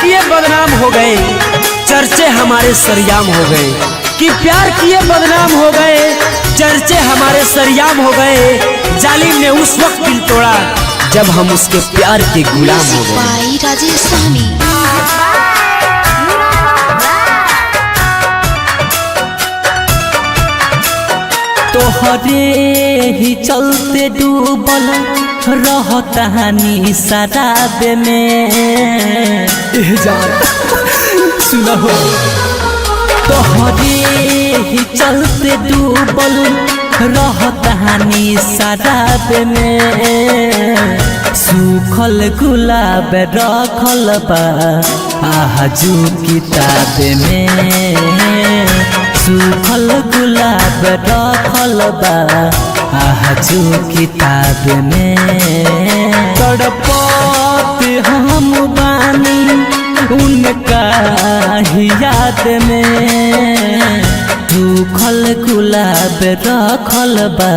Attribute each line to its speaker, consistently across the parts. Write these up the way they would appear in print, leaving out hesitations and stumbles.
Speaker 1: किए बदनाम हो गए, चर्चे हमारे सरेआम हो गए। कि प्यार किए बदनाम हो गए, चर्चे हमारे सरेआम हो गए। जालिम ने उस वक्त दिल तोड़ा जब हम उसके प्यार के गुलाम हो गए।
Speaker 2: राजेश साहनी
Speaker 3: तोहरे ही चलते डूबल रहतानी शराब में। सुना हो, तोहरे ही चलते डूबल रहतानी शराब में। सूखल गुलाब रखल बा आजू किताब में। सूखल गुलाब रखल बा आजू किताब में। तड़पत हम बानी उनका ही याद में। सूखल गुलाब रखल बा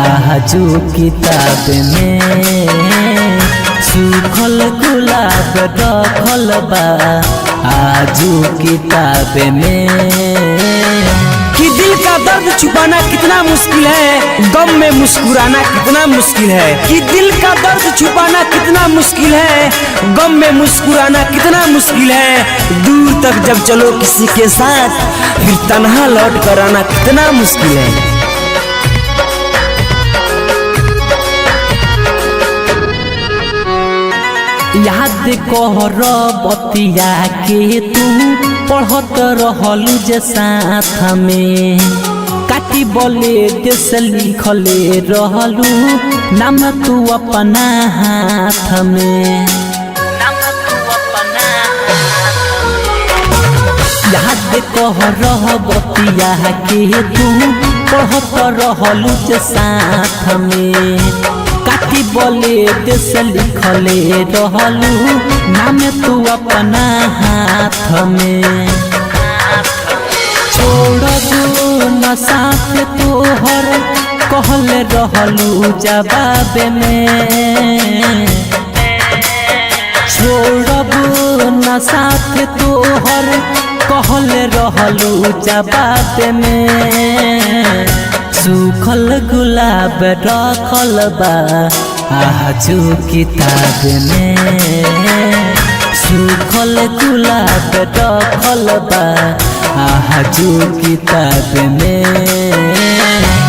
Speaker 3: आजू किताब में। सूखल गुलाब रखल बा आजू किताब में।
Speaker 1: कि दिल का दर्द छुपाना कितना मुश्किल है, गम में मुस्कुराना कितना मुश्किल है। कि दिल का दर्द छुपाना कितना मुश्किल है, गम में मुस्कुराना कितना मुश्किल है। दूर तक जब चलो किसी के साथ, फिर तन्हा लौट कर आना कितना मुश्किल है।
Speaker 3: याद कर बतिया के तू पढ़त रहलू जे साथ में। काटी बोले देश लिखले रहलू नाम तू अपना हाथ में। याद कर बतिया के तू पढ़त रहलू जे साथ में। काटी बोले देश लिखले रहलू नाम तू अपना हाथ में। छोड़ दू न साथ तोहर कहल रहलू जवाब में। छोड़बू न साथ तोहर कहल रहलू जवाब में। सूखल गुलाब रखल बा आजू किताब में। सूखल गुलाब रखल बा आजू किताब में।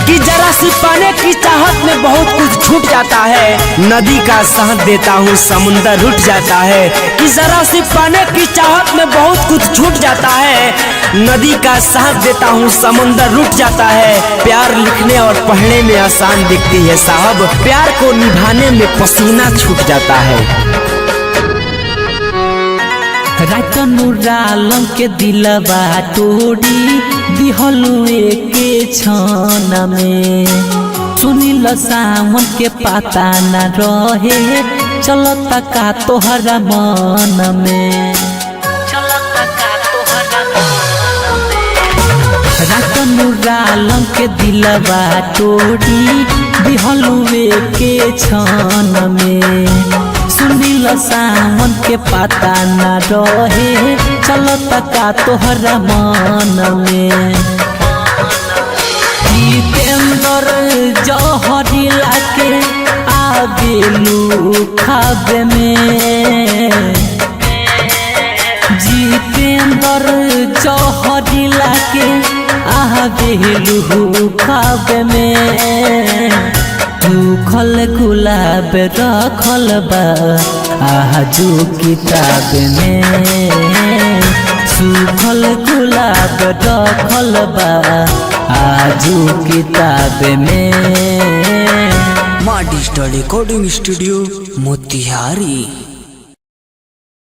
Speaker 1: कि जरा सी पाने की चाहत में बहुत कुछ छूट जाता है, नदी का साथ देता हूँ समुंदर रुठ जाता है। कि जरा सी पाने की चाहत में बहुत कुछ छूट जाता है, नदी का साथ देता हूँ समुंदर रुठ जाता है। प्यार लिखने और पढ़ने में आसान दिखती है साहब, प्यार को निभाने में पसीना छूट जाता है।
Speaker 3: रात नुरालम के दिलवा तोड़ी दिहलू एके क्षण में। सुनील सावन के पता न रहे चलता का तोहरा मन में। रात नुरालम के दिलवा तोड़ी दिहलू एके क्षण में। सुनील सावन के पता न रहे चलता का तोहरा मन में। जितेंद्र जहरीला के आगेलू खाब में। जितेंद्र जहरीला के आगेलू खाब में। सूखल गुलाब रखल बा आजू किताब में। सूखल गुलाब रखल बा आजू किताब में।
Speaker 1: माँ डिजिटल रिकॉर्डिंग स्टूडियो मोतिहारी।